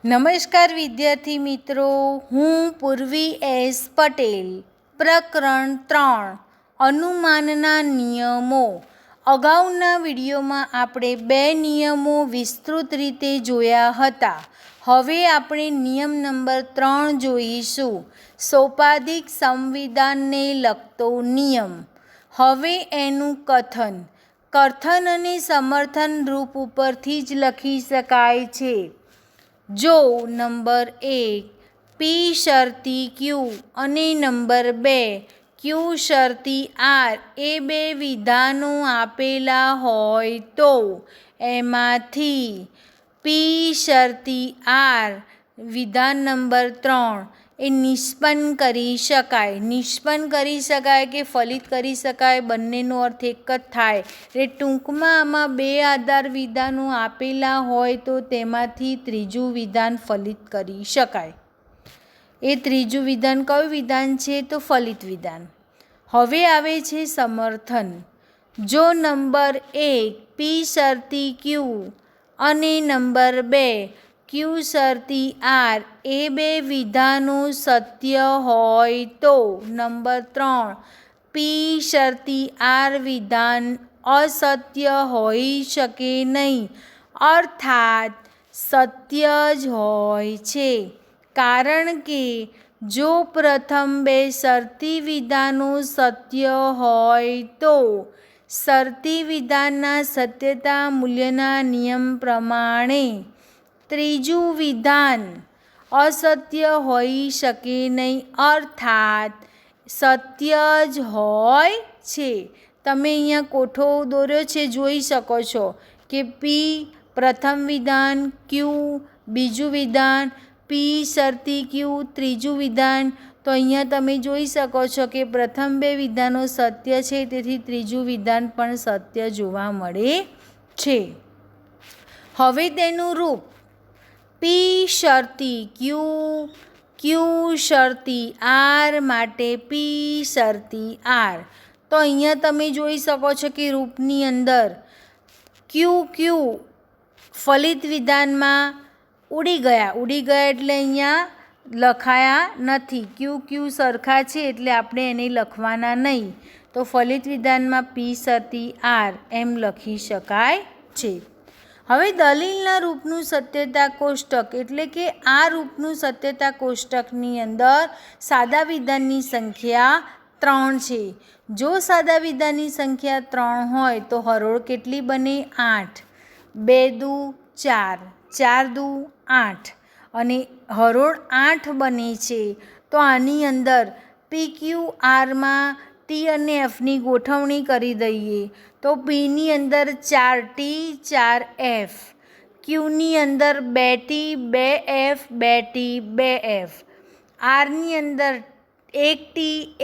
નમસ્કાર વિદ્યાર્થી મિત્રો, હું પૂર્વી એસ પટેલ. પ્રકરણ 3 અનુમાનના નિયમો. અગાઉના વિડીયોમાં આપણે 2 નિયમો વિસ્તૃત રીતે જોયા હતા. હવે આપણે નિયમ નંબર 3 જોઈશું, સોપાધિક સંવિધાનને લગતો નિયમ. હવે એનું કથન અને સમર્થન રૂપ ઉપરથી જ લખી શકાય છે. જો નંબર 1 પી શરતી ક્યુ અને નંબર 2 ક્યુ શરતી આર એ 2 વિધાનો આપેલા હોય તો એમાંથી પી શરતી આર વિધાન નંબર 3 એ નિષ્પન્ન કરી શકાય કે ફલિત કરી શકાય, બંનેનો અર્થ એક જ થાય. એટલે ટૂંકમાં આમાં 2 આધાર વિધાનો આપેલા હોય તો તેમાંથી ત્રીજું વિધાન ફલિત કરી શકાય. એ ત્રીજું વિધાન કયું વિધાન છે? તો ફલિત વિધાન. હવે આવે છે સમર્થન. જો નંબર 1 પી શરતી ક્યુ અને નંબર 2 ક્યુ શરતી આર એ 2 વિધાનો સત્ય હોય તો નંબર 3 પી શરતી આર વિધાન અસત્ય હોઈ શકે નહીં, અર્થાત સત્ય જ હોય છે. કારણ કે જો પ્રથમ 2 શરતી વિધાનો સત્ય હોય તો શરતી વિધાનના સત્યતા મૂલ્યના નિયમ પ્રમાણે ત્રીજું વિધાન અસત્ય હોઈ શકે નહીં, અર્થાત સત્ય જ હોય છે. તમે અહીંયા કોઠો દોર્યો છે, જોઈ શકો છો કે પી પ્રથમ વિધાન, ક્યુ બીજું વિધાન, પી શરતી ક્યુ ત્રીજું વિધાન. તો અહીંયા તમે જોઈ શકો છો કે પ્રથમ 2 વિધાનો સત્ય છે, તેથી ત્રીજું વિધાન પણ સત્ય જોવા મળે છે. હવે તેનું રૂપ પી શરતી ક્યુ, ક્યુ શરતી આર માટે પી શરતી આર. તો અહીંયા તમે જોઈ શકો છો કે રૂપની અંદર ક્યુ ફલિત વિધાનમાં ઉડી ગયા એટલે અહીંયા લખાયા નથી. ક્યુ સરખા છે એટલે આપણે એને લખવાના નહીં. તો ફલિત વિધાનમાં પી શરતી આર એમ લખી શકાય છે. હવે દલીલના રૂપનું સત્યતા કોષ્ટક એટલે કે આ રૂપનું સત્યતા કોષ્ટકની અંદર સાદા વિધાનની સંખ્યા 3 છે. જો સાદા વિધાનની સંખ્યા 3 હોય તો હરોળ કેટલી બને? 8. 2 દુ 4, 4 દુ 8 અને હરોળ 8 બને છે. તો આની અંદર પી ક્યુ આરમાં ટી અને એફની ગોઠવણી કરી દઈએ તો પીની અંદર 4T 4F, ક્યુની અંદર 2T 2F 2T 2F, આરની અંદર 1T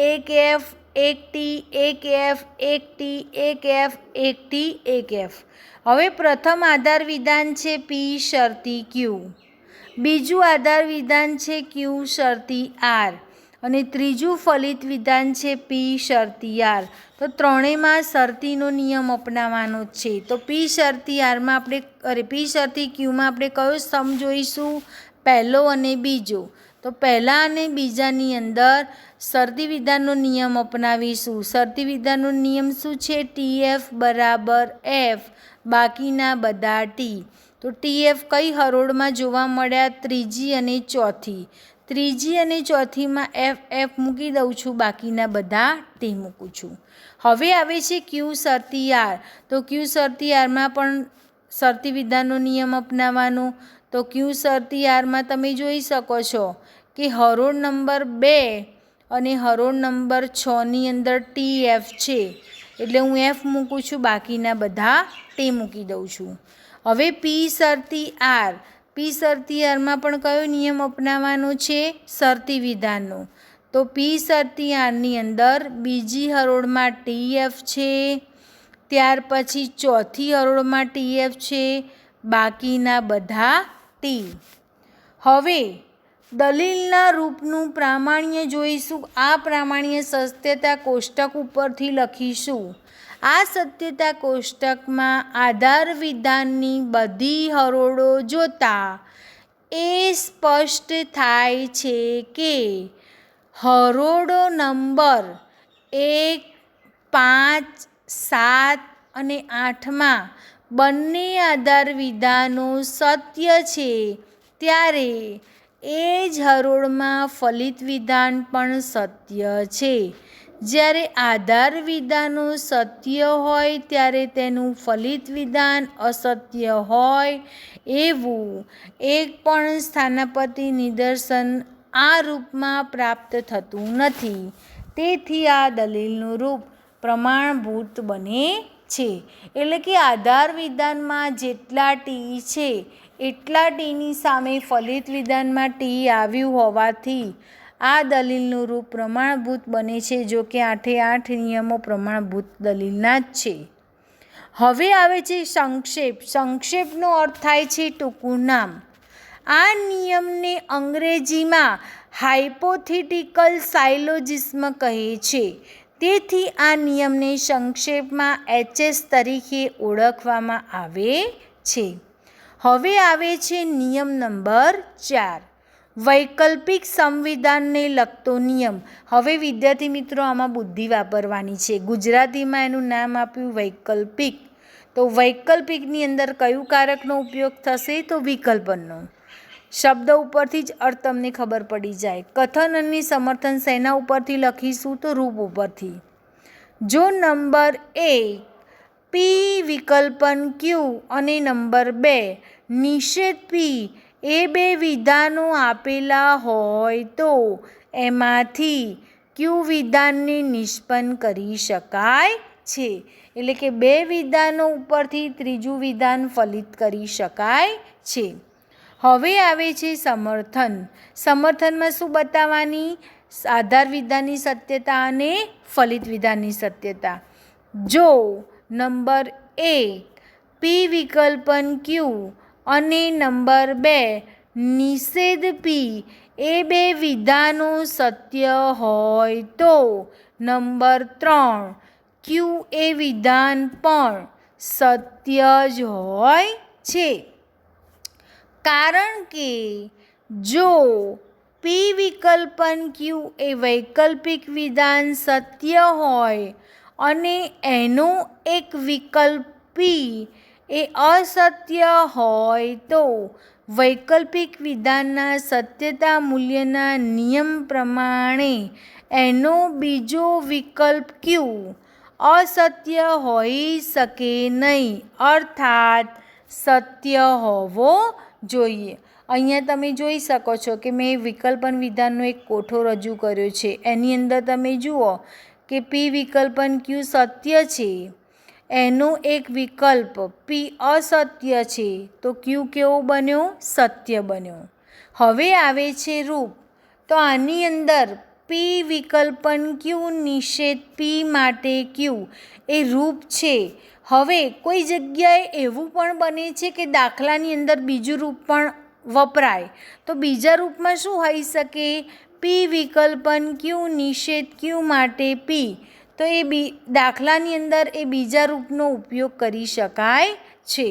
1F 1T 1F 1T 1F 1T 1F. હવે પ્રથમ આધાર વિધાન છે પી શરતી ક્યુ, બીજું આધાર વિધાન છે ક્યુ શરતી આર અને ત્રીજું ફલિત વિધાન છે પી શરતી આર. તો ત્રણેયમાં શરતીનો નિયમ અપનાવવાનો છે. તો પી શરતી ક્યુમાં આપણે કયો સ્તંભ જોઈશું? પહેલો અને બીજો. તો પહેલા અને બીજાની અંદર શરતી વિધાનનો નિયમ અપનાવીશું. શરતી વિધાનનો નિયમ શું છે? TF બરાબર F, બાકીના બધા ટી. તો TF કઈ હરોળમાં જોવા મળ્યા? ત્રીજી અને ચોથી. ત્રીજી અને ચોથીમાં F મૂકી દઉં છું, બાકીના બધા ટી મૂકું છું. હવે આવે છે ક્યુ શરતી આર. તો ક્યુ શરતી આરમાં પણ શરતી વિધાનનો નિયમ અપનાવવાનો. તો ક્યુ શરતી આરમાં તમે જોઈ શકો છો કે હરોળ નંબર 2 અને હરોળ નંબર 6ની અંદર TF છે એટલે હું F મૂકું છું, બાકીના બધા ટી મૂકી દઉં છું. હવે પી શરતી આરમાં પણ કયો નિયમ અપનાવવાનો છે? શરતી વિધાનનો. તો પી શરતી આરની અંદર બીજી હરોળમાં TF છે, ત્યાર પછી ચોથી હરોળમાં TF છે, બાકીના બધા ટી. હવે દલીલના રૂપનું પ્રામાણ્ય જોઈશું. આ પ્રામાણ્ય સત્યતા કોષ્ટક ઉપરથી લખીશું. આ સત્યતા કોષ્ટકમાં આધાર વિધાનની બધી હરોળો જોતા એ સ્પષ્ટ થાય છે કે હરોળો નંબર 1, 5, 7 અને 8માં બંને આધાર વિધાનો સત્ય છે, ત્યારે એ જ હરોળમાં ફલિત વિધાન પણ સત્ય છે. જ્યારે આધાર વિધાનો સત્ય હોય ત્યારે તેનું ફલિત વિધાન અસત્ય હોય એવું એક પણ સ્થાનાપતિ નિદર્શન આ રૂપમાં પ્રાપ્ત થતું નથી. તેથી આ દલીલનું રૂપ પ્રમાણભૂત બને છે. એટલે કે આધાર વિધાનમાં જેટલા ટી છે એટલા ટીની સામે ફલિત વિધાનમાં ટી આવ્યું હોવાથી આ દલીલનું રૂપ પ્રમાણભૂત બને છે. જો કે 8 નિયમો પ્રમાણભૂત દલીલના જ છે. હવે આવે છે સંક્ષેપ. સંક્ષેપનો અર્થ થાય છે ટૂંકું નામ. આ નિયમને અંગ્રેજીમાં હાઇપોથેટિકલ સાયલોજિઝમ કહે છે. તેથી આ નિયમને સંક્ષેપમાં HS તરીકે ઓળખવામાં આવે છે. હવે આવે છે નિયમ નંબર 4, વૈકલ્પિક સંવિધાનને લગતો નિયમ. હવે વિદ્યાર્થી મિત્રો આમાં બુદ્ધિ વાપરવાની છે. ગુજરાતીમાં એનું નામ આપ્યું વૈકલ્પિક. તો વૈકલ્પિકની અંદર કયું કારકનો ઉપયોગ થશે? તો વિકલ્પનનો. શબ્દ ઉપરથી જ અર્થ તમને ખબર પડી જાય. કથન અને સમર્થન શેના ઉપરથી લખીશું? તો રૂપ ઉપરથી. જો નંબર 1 પી વિકલ્પન ક્યુ અને નંબર 2 નિષેધ પી એ બે વિધાનો આપેલા હોય તો એમાંથી ક્યુ વિધાનને નિષ્પન્ન કરી શકાય છે. એટલે કે બે વિધાનો ઉપરથી ત્રીજું વિધાન ફલિત કરી શકાય છે. હવે આવે છે સમર્થન. સમર્થનમાં શું બતાવવાની? આધાર વિધાનની સત્યતા અને ફલિત વિધાનની સત્યતા. જો નંબર 1 પી વિકલ્પન ક્યુ અને નંબર 2 નિષેધ પી એ બે વિધાનો સત્ય હોય તો નંબર 3 ક્યુ એ વિધાન પણ સત્ય જ હોય છે. કારણ કે જો પી વિકલ્પન ક્યુ એ વૈકલ્પિક વિધાન સત્ય હોય અને એનો એક વિકલ્પ પી એ અસત્ય હોય તો વૈકલ્પિક વિધાનના સત્યતા મૂલ્યના નિયમ પ્રમાણે એનો બીજો વિકલ્પ ક્યુ અસત્ય હોઈ શકે નહીં, અર્થાત સત્ય હોવો જોઈએ. અહીંયા તમે જોઈ શકો છો કે મેં વિકલ્પન વિધાનનો એક કોઠો રજૂ કર્યો છે. એની અંદર તમે જુઓ કે પી વિકલ્પન ક્યુ સત્ય છે, એનો એક વિકલ્પ પી અસત્ય છે, તો ક્યુ કેવો બન્યો? સત્ય બન્યો. હવે આવે છે રૂપ. તો આની અંદર પી વિકલ્પન ક્યુ નિષેધ પી માટે ક્યુ એ રૂપ છે. હવે કોઈ જગ્યાએ એવું પણ બને છે કે દાખલાની અંદર બીજું રૂપ પણ વપરાય, તો બીજા રૂપમાં શું હોઈ શકે? પી વિકલ્પન ક્યુ નિષેધ ક્યુ માટે પી, તો એ દાખલાની અંદર એ બીજા રૂપનો ઉપયોગ કરી શકાય છે.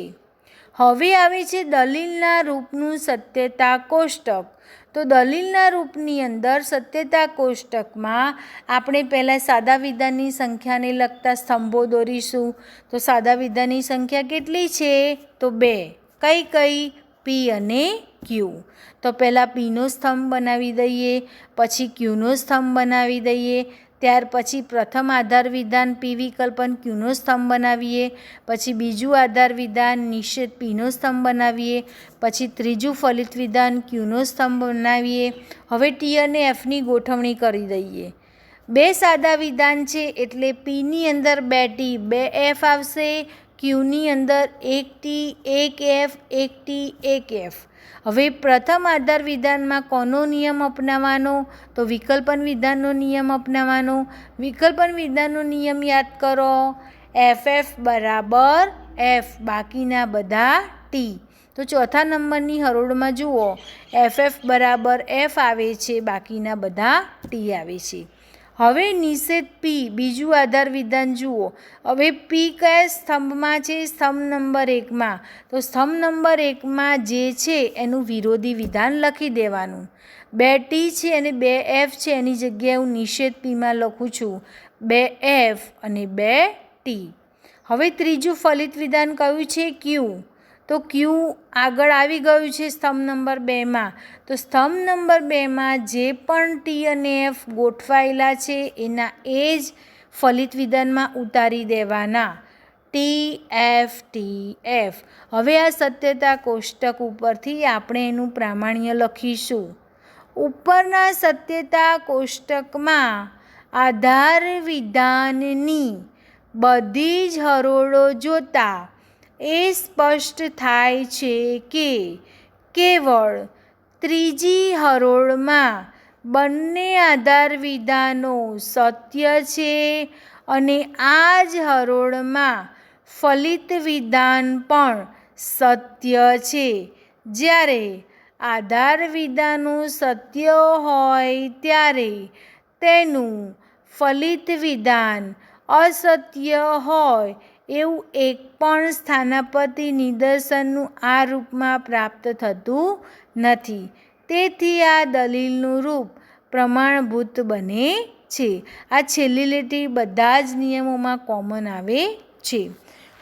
હવે આવે છે દલીલના રૂપનું સત્યતા કોષ્ટક. તો દલીલના રૂપની અંદર સત્યતા કોષ્ટકમાં આપણે પહેલાં સાદા વિધાનની સંખ્યાને લગતા સ્તંભો દોરીશું. તો સાદા વિધાનની સંખ્યા કેટલી છે? તો 2. કઈ કઈ? પી અને ક્યુ. તો પહેલાં પીનો સ્તંભ બનાવી દઈએ, પછી ક્યુનો સ્તંભ બનાવી દઈએ. ત્યાર પછી પ્રથમ આધાર વિધાન પી વિકલ્પન ક્યુનો સ્તંભ બનાવીએ, પછી બીજું આધાર વિધાન નિષેધ પીનો સ્તંભ બનાવીએ, પછી ત્રીજું ફલિત વિધાન ક્યુનો સ્તંભ બનાવીએ. હવે ટી અને એફની ગોઠવણી કરી દઈએ. 2 સાદા વિધાન છે એટલે પીની અંદર 2 ટી 2 એફ આવશે, ક્યુની અંદર 1 ટી 1 એફ 1 ટી 1 એફ. હવે પ્રથમ આધાર વિધાનમાં કોનો નિયમ અપનાવવાનો? તો વિકલ્પન વિધાનનો નિયમ અપનાવવાનો. વિકલ્પન વિધાનનો નિયમ યાદ કરો, એફ બરાબર એફ, બાકીના બધા ટી. તો ચોથા નંબરની હરોળમાં જુઓ, એફ બરાબર એફ આવે છે, બાકીના બધા ટી આવે છે. હવે નિષેધ પી બીજું આધાર વિધાન જુઓ. હવે પી કયા સ્તંભમાં છે? સ્તંભ નંબર 1માં. તો સ્તંભ નંબર 1માં જે છે એનું વિરોધી વિધાન લખી દેવાનું. 2 ટી છે અને 2 એફ છે, એની જગ્યાએ હું નિષેધ પીમાં લખું છું 2 એફ અને 2 ટી. હવે ત્રીજું ફલિત વિધાન કયું છે? ક્યુ. તો ક્યુ આગળ આવી ગયું છે સ્તંભ નંબર 2માં. તો સ્તંભ નંબર 2માં જે પણ ટી અને એફ ગોઠવાયેલા છે એના એ જ ફલિત વિધાનમાં ઉતારી દેવાના. T F T F. હવે આ સત્યતા કોષ્ટક ઉપરથી આપણે એનું પ્રામાણ્ય લખીશું. ઉપરના સત્યતા કોષ્ટકમાં આધાર વિધાનની બધી જ હરોળો જોતા એ સ્પષ્ટ થાય છે કે કેવળ ત્રીજી હરોળમાં બંને આધાર વિધાનો સત્ય છે અને આ જ હરોળમાં ફલિત વિધાન પણ સત્ય છે. જ્યારે આધાર વિધાનો સત્ય હોય ત્યારે તેનું ફલિત વિધાન અસત્ય હોય એવું એક પણ સ્થાનાપત્તિ નિદર્શનનું આ રૂપમાં પ્રાપ્ત થતું નથી. તેથી આ દલીલનું રૂપ પ્રમાણભૂત બને છે. આ છેલ્લી લીટી બધા જ નિયમોમાં કોમન આવે છે.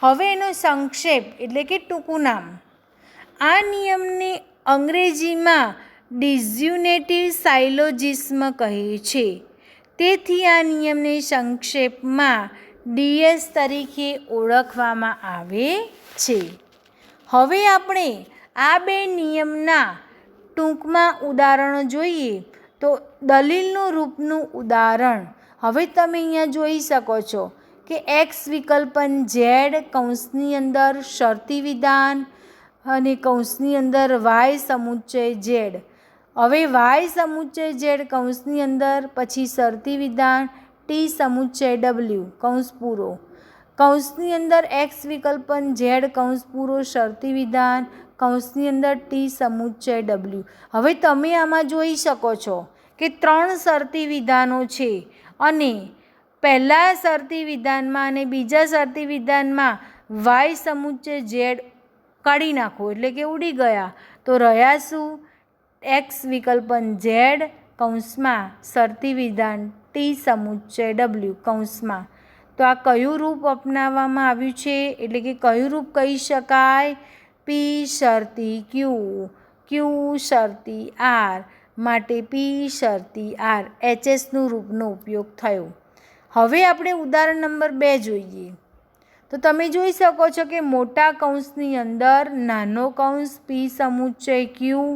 હવે એનો સંક્ષેપ એટલે કે ટૂંકું નામ. આ નિયમને અંગ્રેજીમાં ડિસજ્યુનેટિવ સાયલોજિસ્મ કહે છે. તેથી આ નિયમને સંક્ષેપમાં ડીએસ તરીકે ઓળખવામાં આવે છે. હવે આપણે આ બે નિયમના ટૂંકમાં ઉદાહરણો જોઈએ. તો દલીલનું રૂપનું ઉદાહરણ હવે તમે અહીંયા જોઈ શકો છો કે એક્સ વિકલ્પન ઝેડ કૌંસની અંદર શરતી વિધાન અને કૌંસની અંદર વાય સમુચ્ચય ઝેડ. હવે વાય સમુચ્ચય ઝેડ કૌંસની અંદર પછી શરતી વિધાન ટી સમુચ્ચય ડબલ્યુ કૌંસ પૂરો. કૌંસની અંદર એક્સ વિકલ્પન ઝેડ કૌંસ પૂરો શરતી વિધાન કૌંસની અંદર ટી સમુચ્ચય ડબલ્યુ. હવે તમે આમાં જોઈ શકો છો કે 3 શરતી વિધાનો છે અને પહેલા શરતી વિધાનમાં અને બીજા શરતી વિધાનમાં વાય સમુચ્ચય ઝેડ કાઢી નાખો એટલે કે ઉડી ગયા. તો રહ્યા શું? એક્સ વિકલ્પન ઝેડ કૌંસમાં શરતી વિધાન ટી સમુચ્ચય ડબલ્યુ કૌંસમાં. તો આ કયું રૂપ અપનાવવામાં આવ્યું છે એટલે કે કયું રૂપ કહી શકાય? પી શરતી ક્યુ, ક્યુ શરતી આર માટે પી શરતી આર એચએસનું રૂપનો ઉપયોગ થયો. હવે આપણે ઉદાહરણ નંબર 2 જોઈએ. તો તમે જોઈ શકો છો કે મોટા કૌંસની અંદર નાનો કૌંસ પી સમુચ્ચય ક્યુ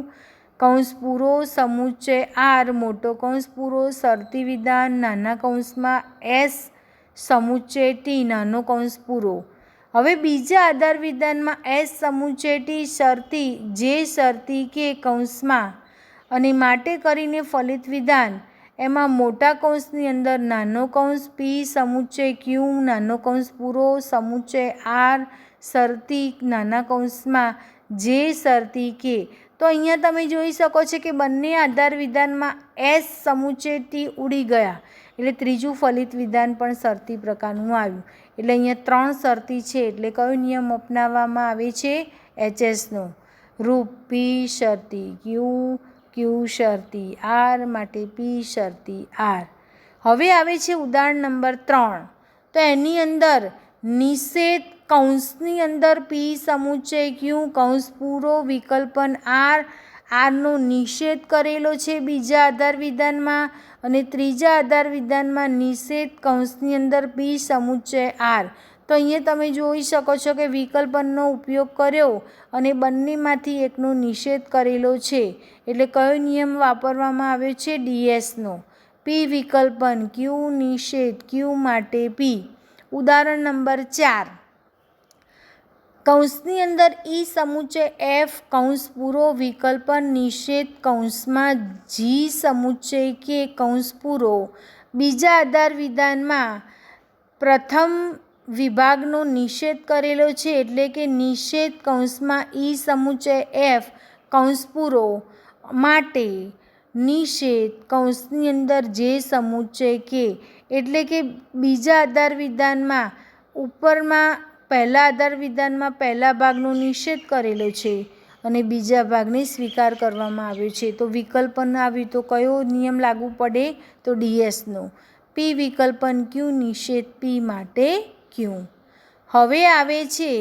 કૌંસ પૂરો સમુચ્ચય આર મોટો કૌંસ પૂરો શરતી વિધાન નાના કૌંસમાં એસ સમુચ્ચય ટી નાનો કૌંસ પૂરો. હવે બીજા આધાર વિધાનમાં એસ સમુચ્ચય ટી શરતી જે શરતી કે કૌંસમાં અને માટે કરીને ફલિત વિધાન એમાં મોટા કૌંસની અંદર નાનો કૌંસ પી સમુચ્ચય ક્યુ નાનો કૌંસ પૂરો સમુચ્ચય આર શરતી નાના કૌંસમાં જે શરતી કે. તો અહીંયા તમે જોઈ શકો છો કે બંને આધાર વિધાનમાં એસ સમુચ્ચય ટી ઉડી ગયા એટલે ત્રીજું ફલિત વિધાન પણ શરતી પ્રકારનું આવ્યું. એટલે અહીંયા 3 શરતી છે એટલે કયો નિયમ અપનાવવામાં આવે છે? એચએસનો. રૂપ પી શરતી ક્યુ, ક્યુ શરતી આર માટે પી શરતી આર. હવે આવે છે ઉદાહરણ નંબર 3. તો એની અંદર નિષેધ કૌંસની અંદર પી સમુચ્ચય ક્યુ કૌંસ પૂરો વિકલ્પન આર આરનો નિષેધ કરેલો છે બીજા આધાર વિધાનમાં અને ત્રીજા આધાર વિધાનમાં નિષેધ કૌંસની અંદર પી સમુચ્ચય આર. તો અહીંયા તમે જોઈ શકો છો કે વિકલ્પનનો ઉપયોગ કર્યો અને બંનેમાંથી એકનો નિષેધ કરેલો છે એટલે કયો નિયમ વાપરવામાં આવ્યો છે? ડીએસનો. પી વિકલ્પન ક્યુ નિષેધ ક્યુ માટે પી. ઉદાહરણ નંબર 4. કૌંસની અંદર ઈ સમુચ્ચય એફ કૌંસ પૂરો વિકલ્પન નિષેધ કૌંસમાં જી સમુચ્ચય કે કૌંસ પૂરો. બીજા આધાર વિધાનમાં પ્રથમ વિભાગનો નિષેધ કરેલો છે એટલે કે નિષેધ કૌંસમાં ઈ સમુચ્ચય એફ કૌંસ પૂરો માટે નિષેધ કૌંસની અંદર જે સમુચ્ચય કે એટલે કે બીજા આધાર વિધાનમાં ઉપરમાં પહેલા આધાર વિધાનમાં પહેલા ભાગનો નિષેધ કરેલો છે અને બીજા ભાગને સ્વીકાર કરવામાં આવ્યો છે. તો વિકલ્પન આવ્યું તો કયો નિયમ લાગુ પડે? તો ડીએસનો. પી વિકલ્પન ક્યુ નિષેધ પી માટે ક્યુ. હવે આવે છે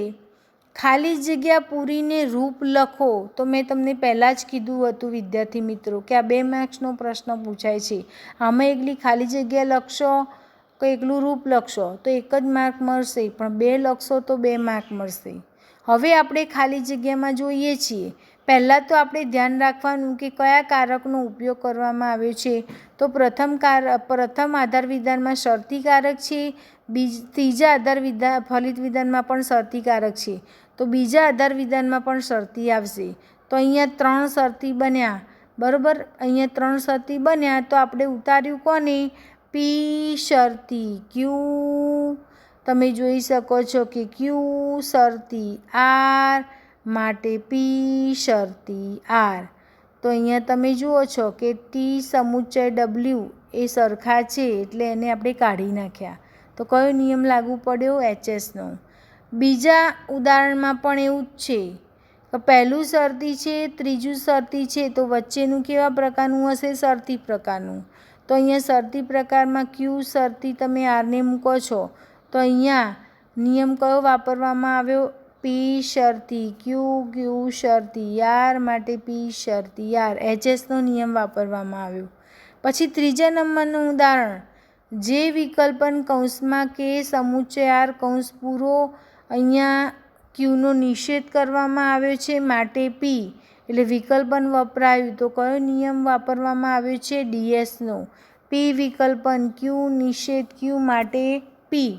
ખાલી જગ્યા પૂરીને રૂપ લખો. તો મેં તમને પહેલાં જ કીધું હતું વિદ્યાર્થી મિત્રો કે આ 2 માર્ક્સનો પ્રશ્ન પૂછાય છે. આમાં એકલી ખાલી જગ્યા લખશો કે એકલું રૂપ લખશો તો 1 જ માર્ક મળશે, પણ 2 લખશો તો 2 માર્ક મળશે. હવે આપણે ખાલી જગ્યામાં જોઈએ છીએ. પહેલાં તો આપણે ધ્યાન રાખવાનું કે કયા કારકનો ઉપયોગ કરવામાં આવ્યો છે. તો પ્રથમ આધાર વિધાનમાં શરતી કારક છે, ત્રીજા આધાર ફલિત વિધાનમાં પણ શરતી કારક છે, તો બીજા આધાર વિધાનમાં પણ શરતી આવશે. તો અહીંયા 3 શરતી બન્યા, બરાબર. અહીંયા 3 શરતી બન્યા તો આપણે ઉતાર્યું કોને? પી શરતી ક્યુ. તમે જોઈ શકો છો કે ક્યુ શરતી આર માટે પી શરતી આર. તો અહીંયા તમે જુઓ છો કે ટી સમુચ્ચય ડબલ્યુ એ સરખા છે એટલે એને આપણે કાઢી નાખ્યા. તો કયો નિયમ લાગુ પડ્યો? એચએસનો. બીજા ઉદાહરણમાં પણ એવું જ છે. તો પહેલું શરતી છે, ત્રીજું શરતી છે, તો વચ્ચેનું કેવા પ્રકારનું હશે? શરતી પ્રકારનું. તો અહીંયા શરતી પ્રકારમાં ક્યુ શરતી તમે આરને મૂકો છો તો અહીંયા નિયમ કયો વાપરવામાં આવ્યો? પી શરતી ક્યુ, ક્યુ શરતી આર માટે પી શરતી આર. એચએસનો નિયમ વાપરવામાં આવ્યો. પછી ત્રીજા નંબરનું ઉદાહરણ, જે વિકલ્પન કૌંસમાં કે સમુચ્ચય આર કૌંસ પૂરો, અહીંયા ક્યુનો નિષેધ કરવામાં આવ્યો છે માટે પી, એટલે વિકલ્પન વપરાયું તો કયો નિયમ વાપરવામાં આવ્યો છે? ડીએસનો. પી વિકલ્પન ક્યુ નિષેધ ક્યુ માટે પી.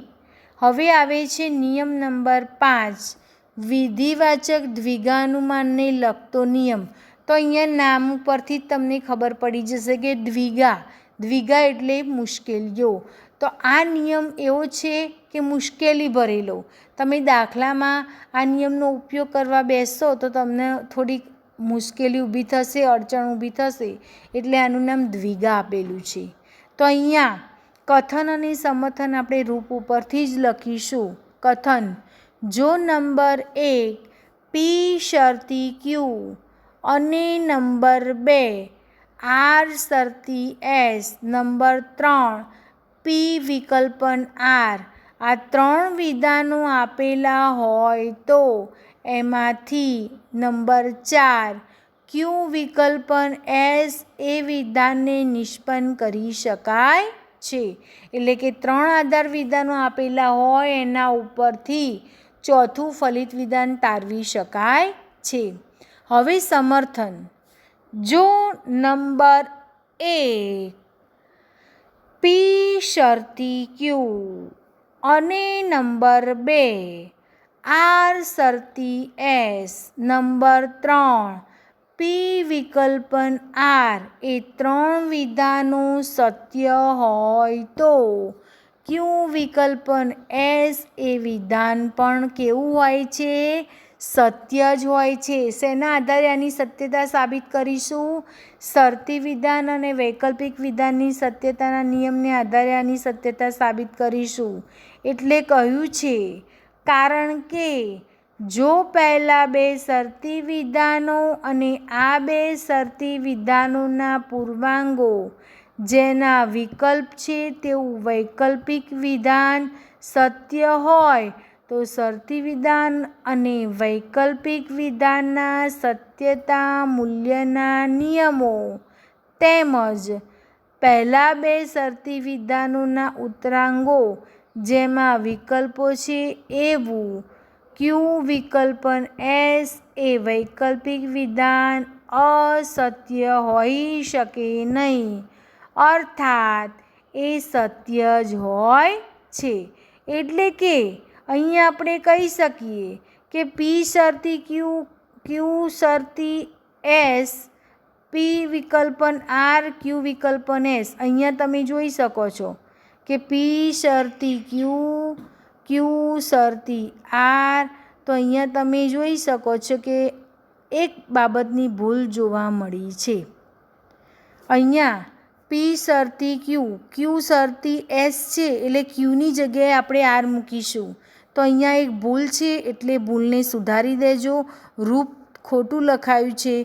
હવે આવે છે નિયમ નંબર 5, વિધિવાચક દ્વિગાનુમાનને લગતો નિયમ. તો અહીંયા નામ પરથી જ તમને ખબર પડી જશે કે દ્વિગા એટલે મુશ્કેલીઓ. તો આ નિયમ એવો છે કે મુશ્કેલી ભરેલો. તમે દાખલામાં આ નિયમનો ઉપયોગ કરવા બેસશો તો તમને થોડીક મુશ્કેલી ઊભી થશે, અડચણ ઊભી થશે, એટલે આનું નામ દ્વિગા આપેલું છે. તો અહીંયા કથન અને સમર્થન આપણે રૂપ ઉપરથી જ લખીશું. કથન, જો નંબર 1 પી શરતી ક્યુ અને નંબર 2 આર શરતી એસ, નંબર 3 પી વિકલ્પન આર, આ 3 વિધાનો આપેલા હોય તો એમાંથી નંબર 4 ક્યુ વિકલ્પન એસ એ વિધાનને નિષ્પન્ન કરી શકાય છે. એટલે કે 3 આધાર વિધાનો આપેલા હોય એના ઉપરથી ચોથું ફલિત વિધાન તારવી શકાય છે. હવે સમર્થન, જો નંબર 1 પી શરતી ક્યુ અને નંબર 2 આર શરતી એસ, નંબર 3 પી વિકલ્પન આર એ 3 વિધાનો સત્ય હોય તો ક્યુ વિકલ્પન એસ એ વિધાન પણ કેવું હોય છે? સત્ય જ હોય છે. શેના આધારે આની સત્યતા સાબિત કરીશું? શરતી વિધાન અને વૈકલ્પિક વિધાનની સત્યતાના નિયમને આધારે આની સત્યતા સાબિત કરીશું. એટલે કહ્યું છે કારણ કે જો પહેલા 2 શરતી વિધાનો અને આ 2 શરતી વિધાનોના પૂર્વાંગો જેના વિકલ્પ છે તેવું વૈકલ્પિક વિધાન સત્ય હોય તો શરતી વિધાન અને વૈકલ્પિક વિધાનના સત્યતા મૂલ્યના નિયમો તેમજ પહેલા 2 શરતી વિધાનોના ઉતરાંગો જેમાં વિકલ્પો છે એવું ક્યુ વિકલ્પન એસ એ વૈકલ્પિક વિધાન અસત્ય હોઈ શકે નહીં, અર્થાત એ સત્ય જ હોય છે. એટલે કે અહીંયા આપણે કહી શકીએ કે પી શરતી ક્યુ, ક્યુ શરતી એસ, પી વિકલ્પન આર, ક્યુ વિકલ્પન એસ. અહીંયા તમે જોઈ શકો છો કે પી શરતી ક્યુ, ક્યુ શરતી આર. તો અહીંયા તમે જોઈ શકો છો કે એક બાબતની ભૂલ જોવા મળી છે. અહીંયા પી શરતી ક્યુ શરતી એસ છે એટલે ક્યુની જગ્યાએ આપણે આર મૂકીશું. તો અહીંયા એક ભૂલ છે એટલે ભૂલને સુધારી દેજો. રૂપ ખોટું લખાયું છે.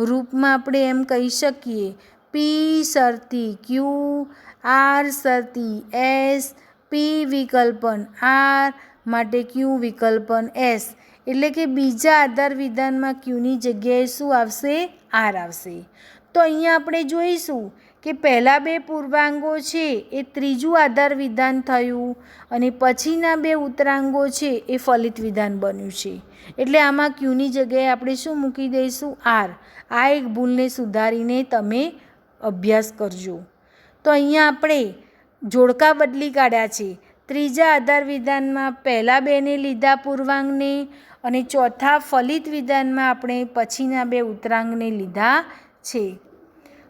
રૂપમાં આપણે એમ કહી શકીએ પી શરતી ક્યુ, આર શરતી એસ, પી વિકલ્પન આર માટે ક્યુ વિકલ્પન એસ. એટલે કે બીજા આધાર વિધાનમાં ક્યુની જગ્યાએ શું આવશે? આર આવશે. તો અહીંયા આપણે જોઈશું કે પહેલાં બે પૂર્વાંગો છે એ ત્રીજું આધાર વિધાન થયું અને પછીના બે ઉત્તરાંગો છે એ ફલિત વિધાન બન્યું છે. એટલે આમાં ક્યુની જગ્યાએ આપણે શું મૂકી દઈશું? આર. આ એક ભૂલને સુધારીને તમે અભ્યાસ કરજો. તો અહીંયા આપણે જોડકા બદલી કાઢ્યા છે. ત્રીજા આધાર વિધાનમાં પહેલાં બેને લીધા પૂર્વાંગને અને ચોથા ફલિત વિધાનમાં આપણે પછીના બે ઉત્તરાંગને લીધા છે.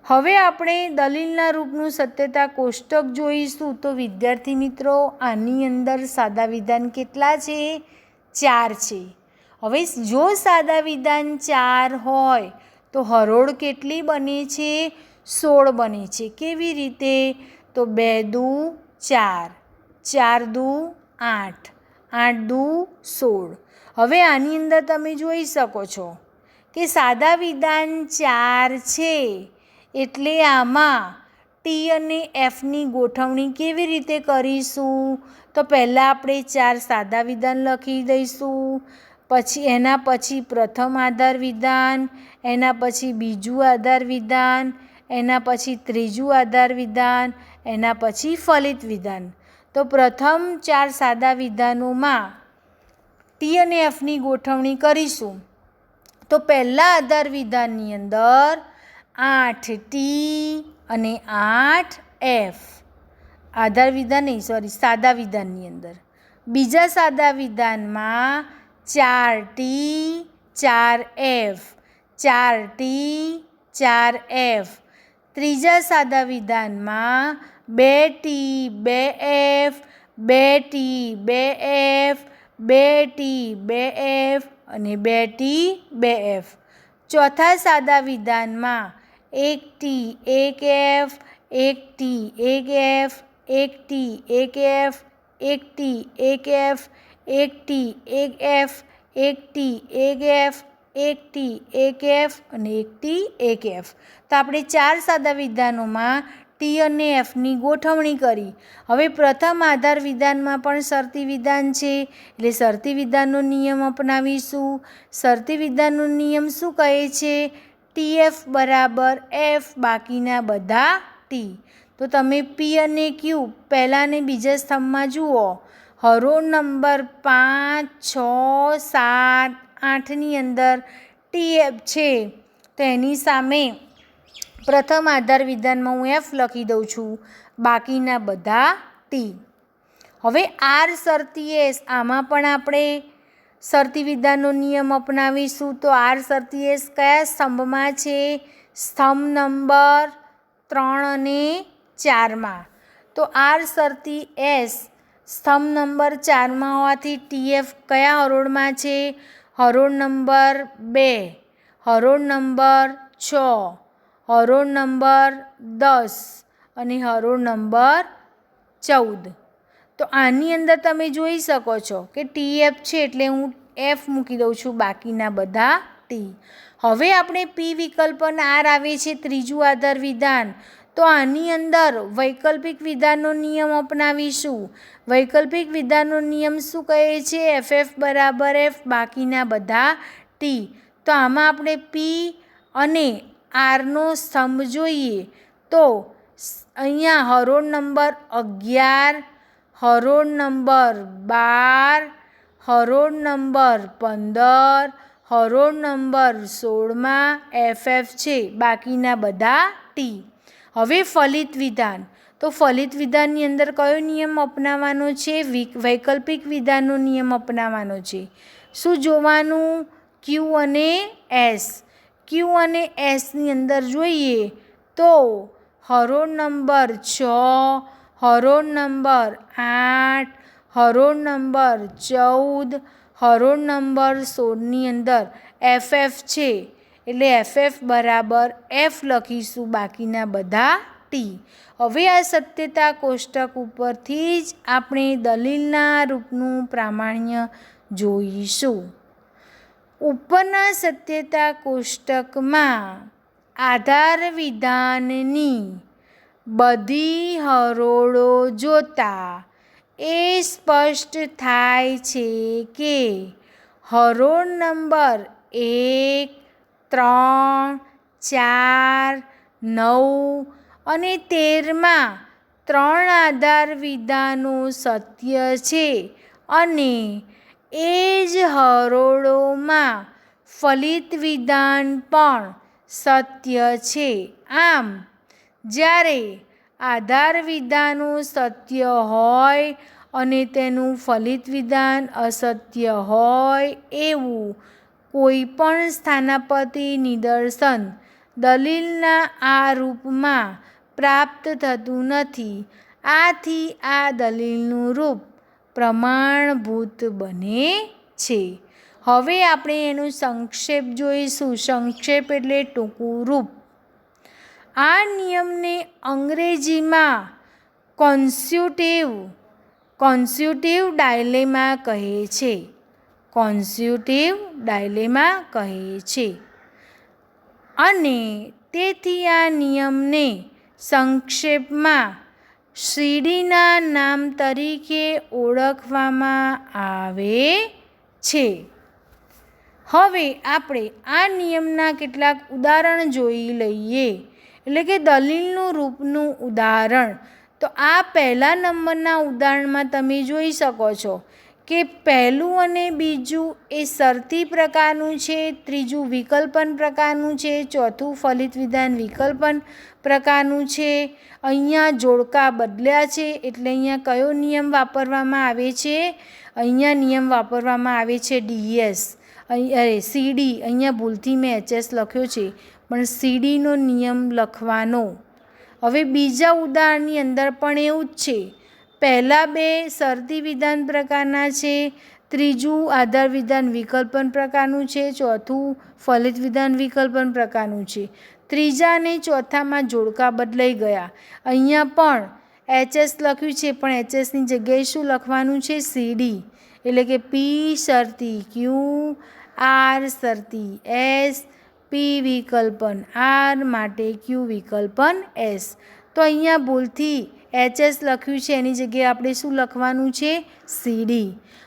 હવે આપણે દલીલના રૂપનું સત્યતા કોષ્ટક જોઈશું. તો વિદ્યાર્થી મિત્રો આની અંદર સાદા વિધાન કેટલા છે? 4 છે. હવે જો સાદા વિધાન 4 હોય તો હરોળ કેટલી બને છે? 16 બને છે. કેવી રીતે? તો 2 દુ 4, 4 દુ 8, 8 દુ 16. હવે આની અંદર તમે જોઈ શકો છો કે સાદા વિધાન 4 છે એટલે આમાં ટી અને એફની ગોઠવણી કેવી રીતે કરીશું? તો પહેલાં આપણે 4 સાદા વિધાન લખી દઈશું. પછી એના પછી પ્રથમ આધાર વિધાન, એના પછી બીજું આધાર વિધાન, એના પછી ત્રીજું આધાર વિધાન, એના પછી ફલિત વિધાન. તો પ્રથમ 4 સાદા વિધાનોમાં ટી અને એફની ગોઠવણી કરીશું. તો પહેલા આધાર વિધાનની અંદર 8 ટી અને 8 એફ. આધાર વિધાન નહીં, સોરી, સાદા વિધાનની અંદર. બીજા સાદા વિધાનમાં 4 ટી 4 એફ, 4 ટી 4 એફ. ત્રીજા સાદા વિધાનમાં 2 T 2 F, 2 T 2 F, 2 T 2 F અને 2 ટી 2 એફ. ચોથા સાદા વિધાનમાં 1 T 1 F, 1 T 1 F, 1 T 1 F, 1 T 1 F, 1 T 1 F, 1 T 1 F, 1 T 1 F અને 1 ટી 1 એફ. તો આપણે 4 સાદા વિધાનોમાં ટી અને એફની ગોઠવણી કરી. હવે પ્રથમ આધાર વિધાનમાં પણ શરતી વિધાન છે એટલે શરતી વિધાનનો નિયમ અપનાવીશું. શરતી વિધાનનો નિયમ શું કહે છે? ટી એફ બરાબર એફ બાકીના બધા ટી. તો તમે પી અને ક્યુ પહેલાં અને બીજા સ્તંભમાં જુઓ. હરોળ નંબર 5, 6, 7, 8ની અંદર ટી એફ છે તો એની સામે પ્રથમ આધાર વિધાનમાં હું એફ લખી દઉં છું, બાકીના બધા ટી. હવે આર શરતી એસ, આમાં પણ આપણે શરતી વિધાનનો નિયમ અપનાવીશું. તો આર શરતી એસ કયા સ્તંભમાં છે? સ્તંભ નંબર 3 અને 4માં. તો આર શરતી એસ સ્તંભ નંબર 4માં હોવાથી ટીએફ કયા હરોળમાં છે? હરોળ નંબર 2, હરોળ નંબર 6, હરોળ નંબર 10 અને હરોળ નંબર 14. તો આની અંદર તમે જોઈ શકો છો કે ટી એફ છે એટલે હું એફ મૂકી દઉં છું, બાકીના બધા ટી. હવે આપણે પી વિકલ્પન આર આવે છે ત્રીજું આધાર વિધાન. તો આની અંદર વૈકલ્પિક વિધાનનો નિયમ અપનાવીશું. વૈકલ્પિક વિધાનનો નિયમ શું કહે છે? એફ એફ બરાબર એફ બાકીના બધા ટી. તો આમાં આપણે પી અને આરનો સ્તંભ જોઈએ તો અહીંયા હરોળ નંબર 11, હરોળ નંબર 12, હરોળ નંબર 15, હરોળ નંબર 16માં એફ એફ છે, બાકીના બધા ટી. હવે ફલિત વિધાન. તો ફલિત વિધાનની અંદર કયો નિયમ અપનાવવાનો છે? વૈકલ્પિક વિધાનનો નિયમ અપનાવવાનો છે. શું જોવાનું? ક્યુ અને એસ. ક્યુ અને એસની અંદર જોઈએ તો હરોળ નંબર 6, હરોળ નંબર 8, હરોળ નંબર 14, હરોળ નંબર 16ની અંદર એફ એફ છે એટલે FF બરાબર F લખીશું, બાકીના બધા T. હવે આ સત્યતા કોષ્ટક ઉપરથી જ આપણે દલીલના રૂપનું પ્રામાણ્ય જોઈશું. ઉપરના સત્યતા કોષ્ટકમાં આધાર વિધાનની બધી હરોળો જોતા એ સ્પષ્ટ થાય છે કે હરોળ નંબર 1, 3, 4, 9 અને 13માં 3 આધાર વિધાનો સત્ય છે અને એ જ હરોળોમાં ફલિત વિધાન પણ સત્ય છે. આમ જ્યારે આધાર વિધાનો સત્ય હોય અને તેનું ફલિત વિધાન અસત્ય હોય એવું કોઈ પણ સ્થાનાપતિ નિદર્શન દલીલના આ રૂપમાં પ્રાપ્ત થતું નથી. આથી આ દલીલનું રૂપ પ્રમાણભૂત બને છે. હવે આપણે એનું સંક્ષેપ જોઈશું. સંક્ષેપ એટલે ટૂંકું રૂપ. આ નિયમને અંગ્રેજીમાં કોન્સ્યુટિવ ડાયલેમા કહે છે. કોન્સ્યુટિવ ડાયલેમા કહે છે. અને તેથી આ નિયમને સંક્ષેપમાં સીડીના નામ તરીકે ઓળખવામાં આવે છે. હવે આપણે આ નિયમના કેટલાક ઉદાહરણ જોઈ લઈએ, એટલે કે દલીલનું રૂપનું ઉદાહરણ. તો આ પહેલા નંબરના ઉદાહરણમાં તમે જોઈ શકો છો કે પહેલું અને બીજું એ શરતી પ્રકારનું છે, ત્રીજું વિકલ્પન પ્રકારનું છે, ચોથું ફલિત વિધાન વિકલ્પન પ્રકારનું છે. અહીંયા જોડકા બદલ્યા છે એટલે અહીંયા કયો નિયમ વાપરવામાં આવે છે? અહીંયા નિયમ વાપરવામાં આવે છે DS. CD. અહીંયા ભૂલથી મેં HS લખ્યો છે, પણ CDનો નિયમ લખવાનો. હવે બીજા ઉદાહરણની અંદર પણ એવું જ છે. પહેલાં 2 શરતી વિધાન પ્રકારના છે, ત્રીજું આધાર વિધાન વિકલ્પન પ્રકારનું છે, ચોથું ફલિત વિધાન વિકલ્પન પ્રકારનું છે. ત્રીજા અને ચોથામાં જોડકા બદલાઈ ગયા. અહીંયા પણ HS લખ્યું છે, પણ HSની જગ્યાએ શું લખવાનું છે? CD. એટલે કે P શરતી Q, R શરતી S, P વિકલ્પન R માટે Q વિકલ્પન S. તો અહીંયા ભૂલથી HS લખ્યું છે, એની જગ્યાએ આપણે શું લખવાનું છે? CD.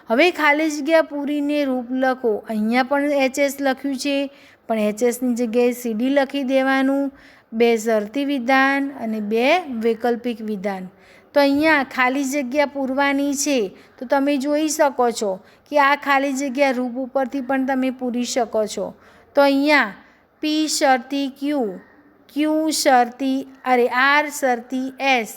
હવે ખાલી જગ્યા પૂરીને રૂપ લખો. અહીંયા પણ HS લખ્યું છે, પણ HSની જગ્યાએ CD લખી દેવાનું. 2 શરતી વિધાન અને 2 વૈકલ્પિક વિધાન. તો અહીંયા ખાલી જગ્યા પૂરવાની છે. તો તમે જોઈ શકો છો કે આ ખાલી જગ્યા રૂપ ઉપરથી પણ તમે પૂરી શકો છો. તો અહીંયા P શરતી Q, Q શરતી R શરતી S,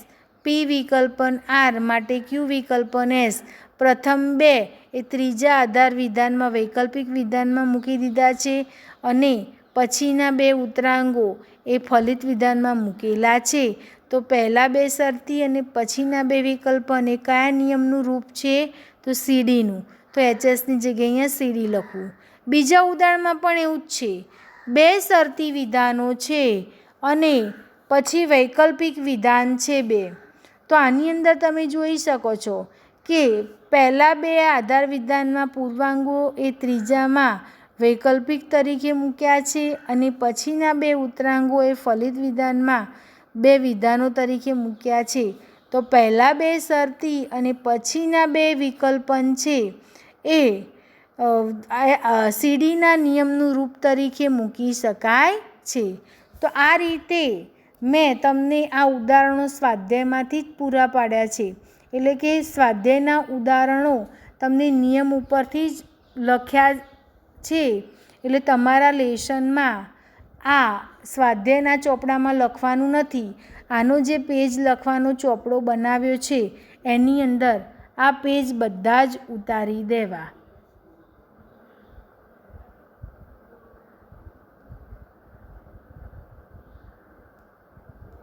P વિકલ્પન R માટે Q વિકલ્પન S. પ્રથમ 2 એ ત્રીજા આધાર વિધાનમાં વૈકલ્પિક વિધાનમાં મૂકી દીધા છે અને પછીના 2 ઉતરાંગો એ ફલિત વિધાનમાં મૂકેલા છે. તો પહેલાં 2 શરતી અને પછીના 2 વિકલ્પન એ કયા નિયમનું રૂપ છે? તો CDનું. તો HSની જગ્યાએ અહીંયા CD લખવું. બીજા ઉદાહરણમાં પણ એવું જ છે. 2 શરતી વિધાનો છે અને પછી વૈકલ્પિક વિધાન છે 2. તો આની અંદર તમે જોઈ શકો છો કે પહેલાં 2 આધાર વિધાનમાં પૂર્વાંગો એ ત્રીજામાં વૈકલ્પિક તરીકે મૂક્યા છે અને પછીના 2 ઉતરાંગો એ ફલિત વિધાનમાં 2 વિધાનો તરીકે મૂક્યા છે. તો પહેલાં 2 શરતી અને પછીના 2 વિકલ્પન છે એ CDના નિયમનું રૂપ તરીકે મૂકી શકાય છે. તો આ રીતે મેં તમને આ ઉદાહરણો સ્વાધ્યાયમાંથી જ પૂરા પાડ્યા છે. એટલે કે સ્વાધ્યાયના ઉદાહરણો તમને નિયમ ઉપરથી જ લખ્યા છે. એટલે તમારા લેસનમાં આ સ્વાધ્યાયના ચોપડામાં લખવાનું નથી. આનો જે પેજ લખવાનો ચોપડો બનાવ્યો છે એની અંદર આ પેજ બધા જ ઉતારી દેવા.